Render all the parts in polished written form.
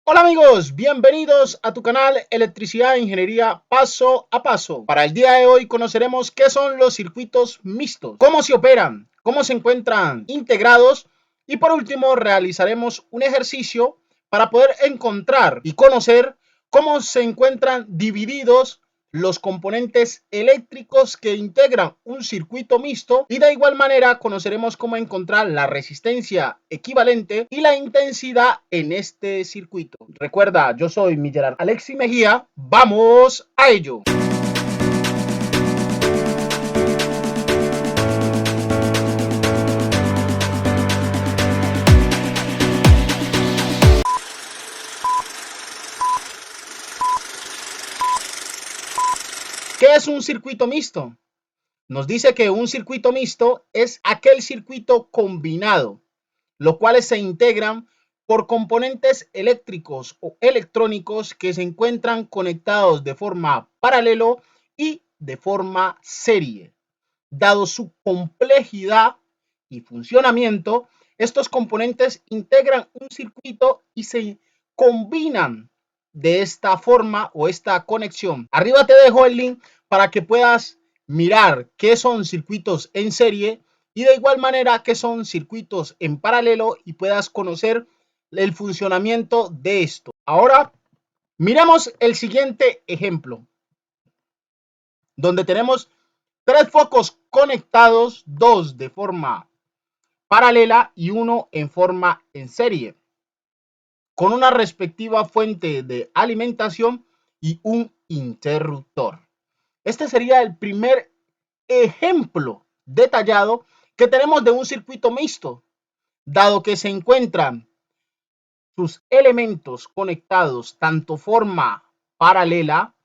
Hola amigos, bienvenidos a tu canal Electricidad e Ingeniería Paso a Paso. Para el día de hoy conoceremos qué son los circuitos mixtos, cómo se operan, cómo se encuentran integrados y por último realizaremos un ejercicio para poder encontrar y conocer cómo se encuentran divididos los componentes eléctricos que integran un circuito mixto y de igual manera conoceremos cómo encontrar la resistencia equivalente y la intensidad en este circuito. Recuerda, yo soy Miguel Alexis Mejía, vamos a ello. ¿Qué es un circuito mixto? Nos dice que un circuito mixto es aquel circuito combinado, los cuales se integran por componentes eléctricos o electrónicos que se encuentran conectados de forma paralelo y de forma serie. Dado su complejidad y funcionamiento, estos componentes integran un circuito y se combinan de esta forma o esta conexión. Arriba te dejo el link para que puedas mirar qué son circuitos en serie y de igual manera qué son circuitos en paralelo y puedas conocer el funcionamiento de esto. Ahora miremos el siguiente ejemplo, donde tenemos tres focos conectados, dos de forma paralela y uno en forma en serie, con una respectiva fuente de alimentación y un interruptor. Este sería el primer ejemplo detallado que tenemos de un circuito mixto, dado que se encuentran sus elementos conectados tanto forma paralela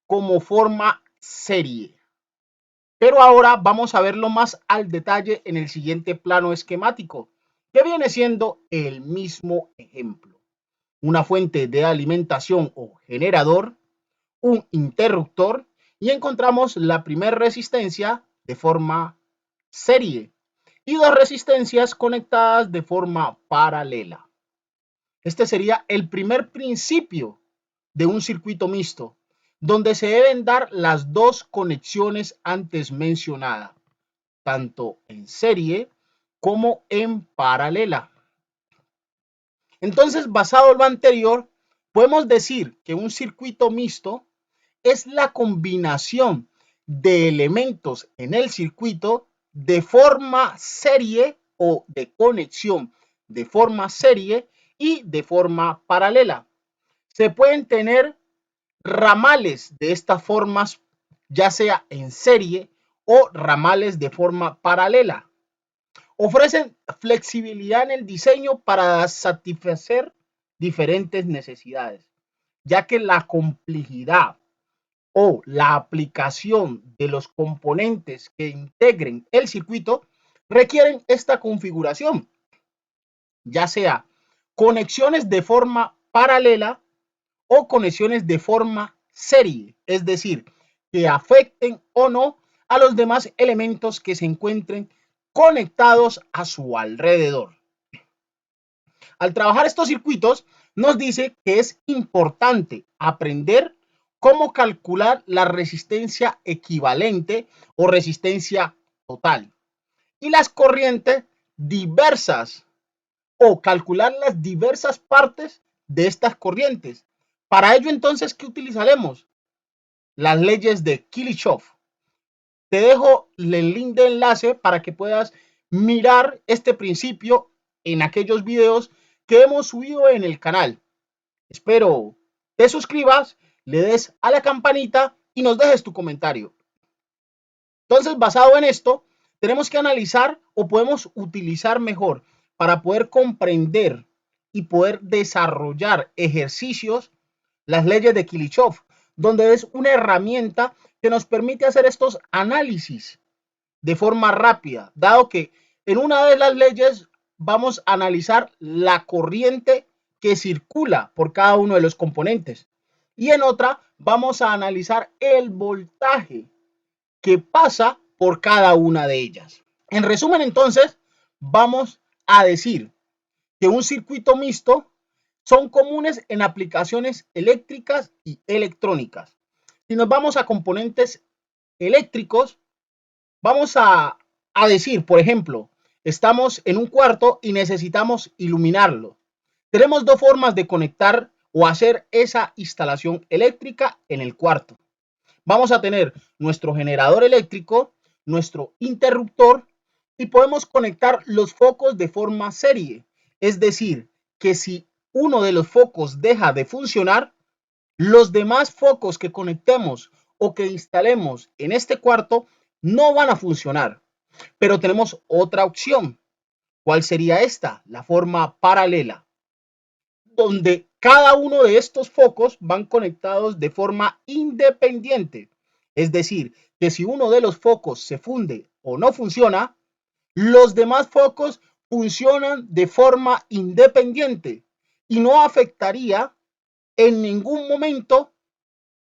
como forma serie. Pero ahora vamos a verlo más al detalle en el siguiente plano esquemático, que viene siendo el mismo ejemplo. Una fuente de alimentación o generador, un interruptor y encontramos la primera resistencia de forma serie y dos resistencias conectadas de forma paralela. Este sería el primer principio de un circuito mixto, donde se deben dar las dos conexiones antes mencionadas, tanto en serie como en paralela. Entonces, basado en lo anterior, podemos decir que un circuito mixto es la combinación de elementos en el circuito de forma serie o de conexión de forma serie y de forma paralela. Se pueden tener ramales de estas formas, ya sea en serie o ramales de forma paralela. Ofrecen flexibilidad en el diseño para satisfacer diferentes necesidades, ya que la complejidad o la aplicación de los componentes que integren el circuito requieren esta configuración, ya sea conexiones de forma paralela o conexiones de forma serie, es decir, que afecten o no a los demás elementos que se encuentren conectados a su alrededor. Al trabajar estos circuitos, nos dice que es importante aprender cómo calcular la resistencia equivalente o resistencia total y las corrientes diversas o calcular las diversas partes de estas corrientes. Para ello, entonces, ¿qué utilizaremos? Las leyes de Kirchhoff. Te dejo el link de enlace para que puedas mirar este principio en aquellos videos que hemos subido en el canal. Espero te suscribas, le des a la campanita y nos dejes tu comentario. Entonces, basado en esto, tenemos que analizar o podemos utilizar mejor para poder comprender y poder desarrollar ejercicios las leyes de Kirchhoff, donde es una herramienta que nos permite hacer estos análisis de forma rápida, dado que en una de las leyes vamos a analizar la corriente que circula por cada uno de los componentes y en otra vamos a analizar el voltaje que pasa por cada una de ellas. En resumen, entonces, vamos a decir que un circuito mixto son comunes en aplicaciones eléctricas y electrónicas. Si nos vamos a componentes eléctricos, vamos a decir, por ejemplo, estamos en un cuarto y necesitamos iluminarlo. Tenemos dos formas de conectar o hacer esa instalación eléctrica en el cuarto. Vamos a tener nuestro generador eléctrico, nuestro interruptor y podemos conectar los focos de forma serie. Es decir, que si uno de los focos deja de funcionar, los demás focos que conectemos o que instalemos en este cuarto no van a funcionar. Pero tenemos otra opción. ¿Cuál sería esta? La forma paralela, donde cada uno de estos focos van conectados de forma independiente. Es decir, que si uno de los focos se funde o no funciona, los demás focos funcionan de forma independiente y no afectaría en ningún momento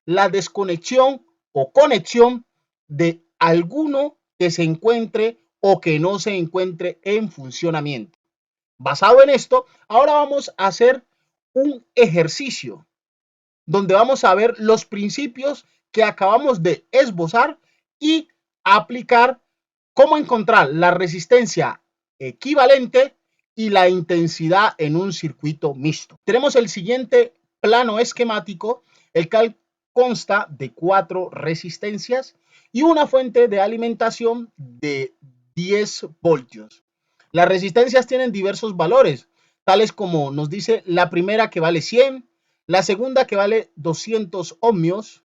la desconexión o conexión de alguno que se encuentre o que no se encuentre en funcionamiento. Basado en esto, ahora vamos a hacer un ejercicio donde vamos a ver los principios que acabamos de esbozar y aplicar cómo encontrar la resistencia equivalente y la intensidad en un circuito mixto. Tenemos el siguiente plano esquemático, el cual consta de 4 resistencias y una fuente de alimentación de 10 voltios. Las resistencias tienen diversos valores, tales como nos dice la primera que vale 100, la segunda que vale 200 ohmios,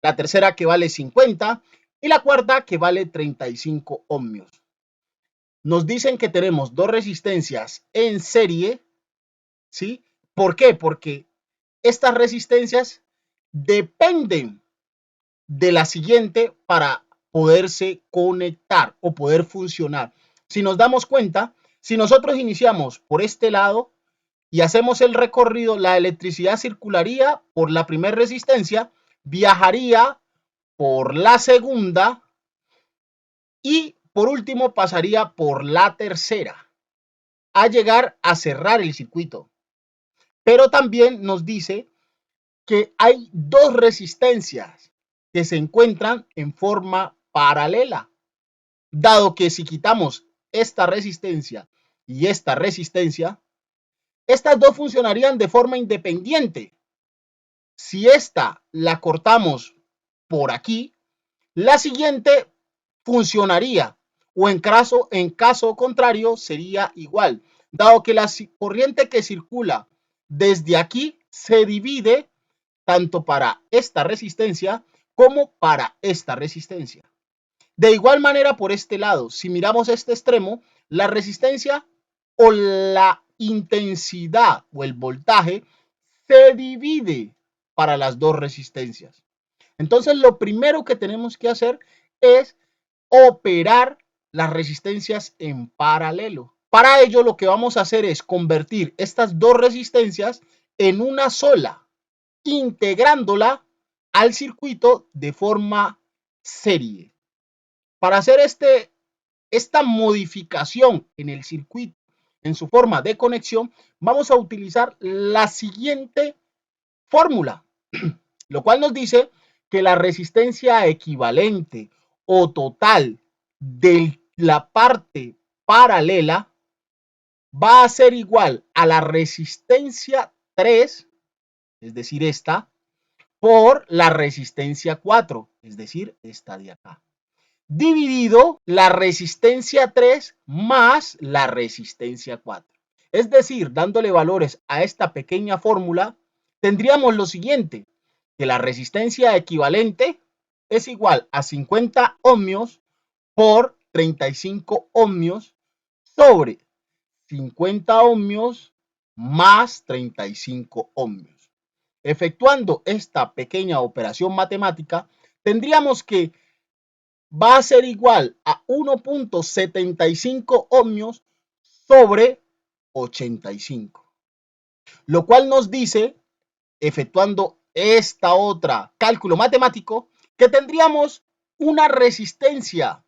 la tercera que vale 50 y la cuarta que vale 35 ohmios. Nos dicen que tenemos dos resistencias en serie, ¿sí? ¿Por qué? Porque estas resistencias dependen de la siguiente para poderse conectar o poder funcionar. Si nos damos cuenta, si nosotros iniciamos por este lado y hacemos el recorrido, la electricidad circularía por la primera resistencia, viajaría por la segunda y por último pasaría por la tercera a llegar a cerrar el circuito. Pero también nos dice que hay dos resistencias que se encuentran en forma paralela, dado que si quitamos esta resistencia y esta resistencia, estas dos funcionarían de forma independiente. Si esta la cortamos por aquí, la siguiente funcionaría o en caso contrario sería igual, dado que la corriente que circula desde aquí se divide tanto para esta resistencia como para esta resistencia. De igual manera por este lado, si miramos este extremo, la resistencia o la intensidad o el voltaje se divide para las dos resistencias. Entonces, lo primero que tenemos que hacer es operar las resistencias en paralelo. Para ello, lo que vamos a hacer es convertir estas dos resistencias en una sola, integrándola al circuito de forma serie. Para hacer esta modificación en el circuito, en su forma de conexión, vamos a utilizar la siguiente fórmula, lo cual nos dice que la resistencia equivalente o total de la parte paralela va a ser igual a la resistencia 3, es decir, esta, por la resistencia 4, es decir, esta de acá, dividido la resistencia 3 más la resistencia 4. Es decir, dándole valores a esta pequeña fórmula, tendríamos lo siguiente, que la resistencia equivalente es igual a 50 ohmios por 35 ohmios sobre 50 ohmios más 35 ohmios. Efectuando esta pequeña operación matemática, tendríamos que va a ser igual a 1.75 ohmios sobre 85. Lo cual nos dice, efectuando esta otra cálculo matemático, que tendríamos una resistencia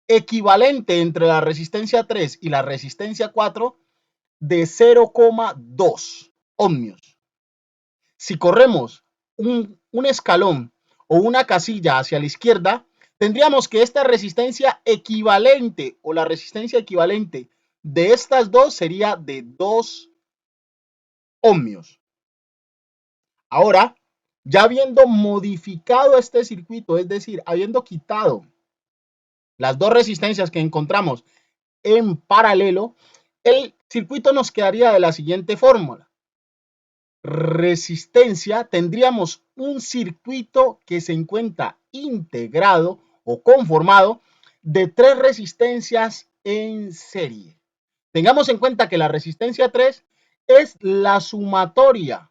equivalente entre la resistencia 3 y la resistencia 4 de 0,2. ohmios. Si corremos un escalón o una casilla hacia la izquierda, tendríamos que esta resistencia equivalente o la resistencia equivalente de estas dos sería de 2 ohmios. Ahora, ya habiendo modificado este circuito, es decir, habiendo quitado las dos resistencias que encontramos en paralelo, el circuito nos quedaría de la siguiente fórmula. Resistencia, tendríamos un circuito que se encuentra integrado o conformado de 3 resistencias en serie. Tengamos en cuenta que la resistencia 3 es la sumatoria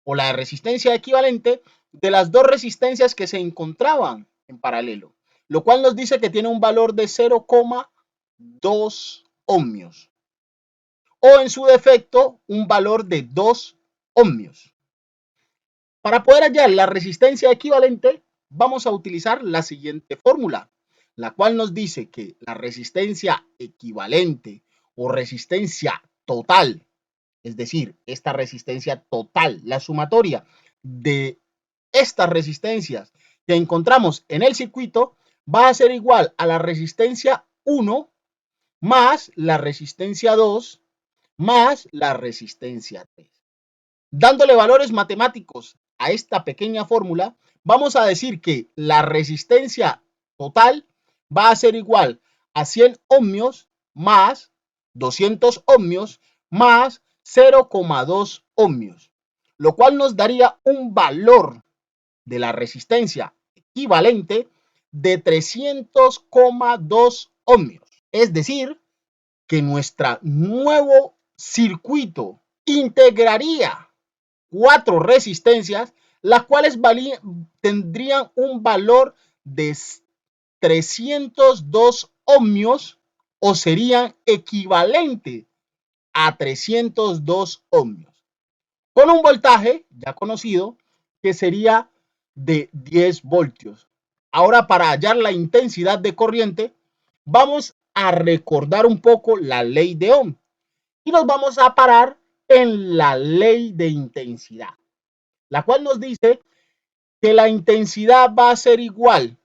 o la resistencia equivalente de las dos resistencias que se encontraban en paralelo, lo cual nos dice que tiene un valor de 0,2 ohmios o en su defecto un valor de 2 ohmios. Para poder hallar la resistencia equivalente, vamos a utilizar la siguiente fórmula, la cual nos dice que la resistencia equivalente o resistencia total, es decir, esta resistencia total, la sumatoria de estas resistencias que encontramos en el circuito, va a ser igual a la resistencia 1 más la resistencia 2 más la resistencia 3. Dándole valores matemáticos a esta pequeña fórmula, vamos a decir que la resistencia total va a ser igual a 100 ohmios más 200 ohmios más 0,2 ohmios, lo cual nos daría un valor de la resistencia equivalente de 300,2 ohmios. Es decir, que nuestro nuevo circuito integraría 4 resistencias, las cuales tendrían un valor de 302 ohmios o serían equivalente a 302 ohmios, con un voltaje ya conocido que sería de 10 voltios. Ahora, para hallar la intensidad de corriente, vamos a recordar un poco la ley de Ohm y nos vamos a parar en la ley de intensidad, la cual nos dice que la intensidad va a ser igual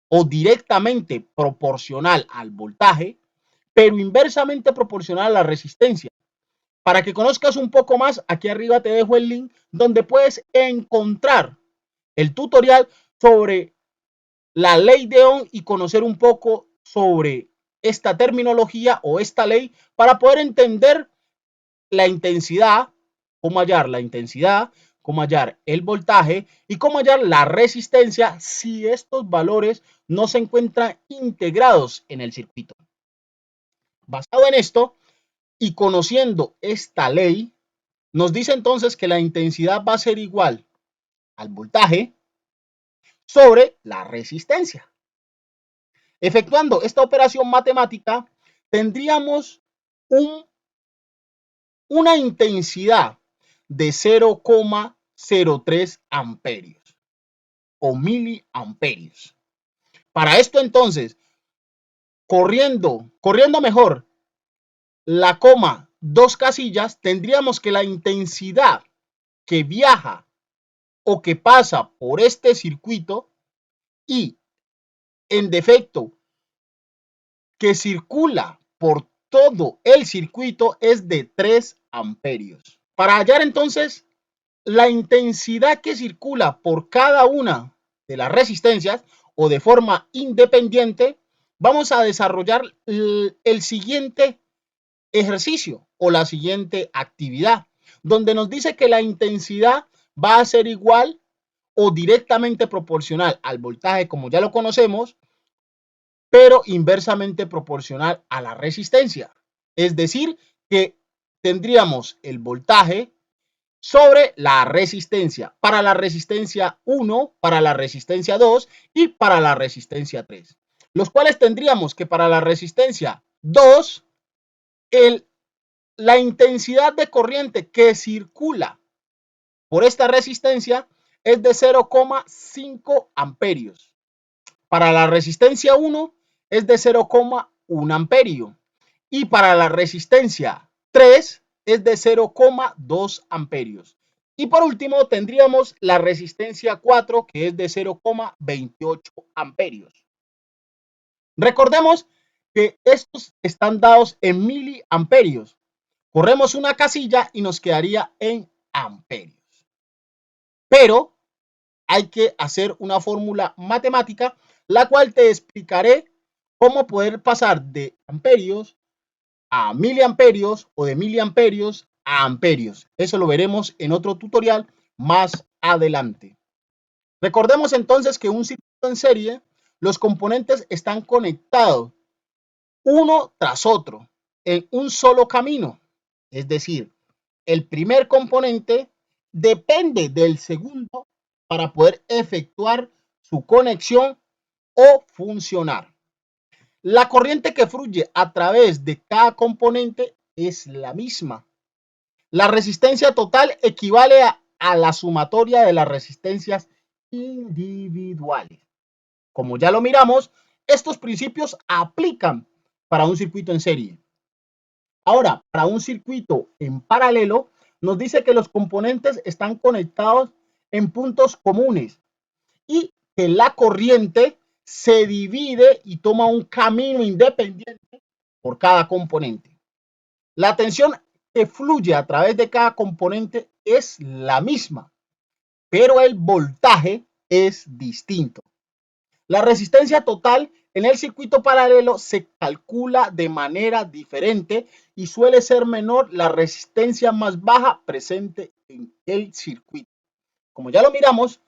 o directamente proporcional al voltaje, pero inversamente proporcional a la resistencia. Para que conozcas un poco más, aquí arriba te dejo el link donde puedes encontrar el tutorial sobre la ley de Ohm y conocer un poco sobre esta terminología o esta ley para poder entender la intensidad, cómo hallar la intensidad, cómo hallar el voltaje y cómo hallar la resistencia si estos valores no se encuentran integrados en el circuito. Basado en esto y conociendo esta ley, nos dice entonces que la intensidad va a ser igual al voltaje sobre la resistencia. Efectuando esta operación matemática, tendríamos una intensidad de 0,03 amperios o miliamperios. Para esto entonces, corriendo mejor la coma 2 casillas, tendríamos que la intensidad que viaja o que pasa por este circuito y en defecto que circula por todo el circuito es de 3 amperios. Para hallar entonces la intensidad que circula por cada una de las resistencias o de forma independiente, vamos a desarrollar el siguiente ejercicio o la siguiente actividad, donde nos dice que la intensidad va a ser igual o directamente proporcional al voltaje, como ya lo conocemos, pero inversamente proporcional a la resistencia. Es decir, que tendríamos el voltaje sobre la resistencia, para la resistencia 1, para la resistencia 2 y para la resistencia 3. Los cuales tendríamos que para la resistencia 2, la intensidad de corriente que circula por esta resistencia es de 0,5 amperios. Para la resistencia 1 es de 0,1 amperio. Y para la resistencia 3 es de 0,2 amperios. Y por último tendríamos la resistencia 4, que es de 0,28 amperios. Recordemos que estos están dados en miliamperios. Corremos una casilla y nos quedaría en amperios. Pero hay que hacer una fórmula matemática, la cual te explicaré cómo poder pasar de amperios a miliamperios o de miliamperios a amperios. Eso lo veremos en otro tutorial más adelante. Recordemos entonces que un circuito en serie, los componentes están conectados uno tras otro en un solo camino. Es decir, el primer componente depende del segundo para poder efectuar su conexión o funcionar. La corriente que fluye a través de cada componente es la misma. La resistencia total equivale a la sumatoria de las resistencias individuales. Como ya lo miramos, estos principios aplican para un circuito en serie. Ahora, para un circuito en paralelo, nos dice que los componentes están conectados en puntos comunes y que la corriente se divide y toma un camino independiente por cada componente. La tensión que fluye a través de cada componente es la misma, pero el voltaje es distinto. La resistencia total en el circuito paralelo se calcula de manera diferente y suele ser menor la resistencia más baja presente en el circuito. Como ya lo miramos,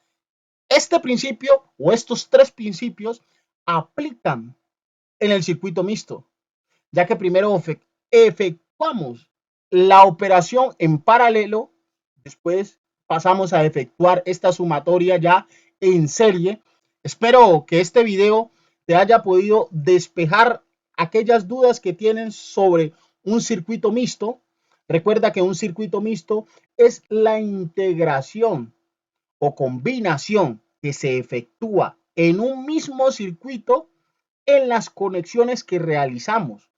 este principio o estos tres principios aplican en el circuito mixto, ya que primero efectuamos la operación en paralelo, después pasamos a efectuar esta sumatoria ya en serie. Espero que este video te haya podido despejar aquellas dudas que tienen sobre un circuito mixto. Recuerda que un circuito mixto es la integración o combinación que se efectúa en un mismo circuito en las conexiones que realizamos.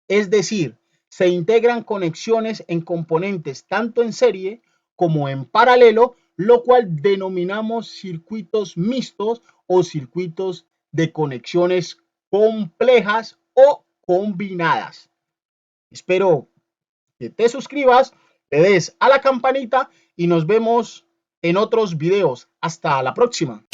Es decir, se integran conexiones en componentes tanto en serie como en paralelo, lo cual denominamos circuitos mixtos o circuitos de conexiones complejas o combinadas. Espero que te suscribas, le des a la campanita y nos vemos en otros videos. Hasta la próxima.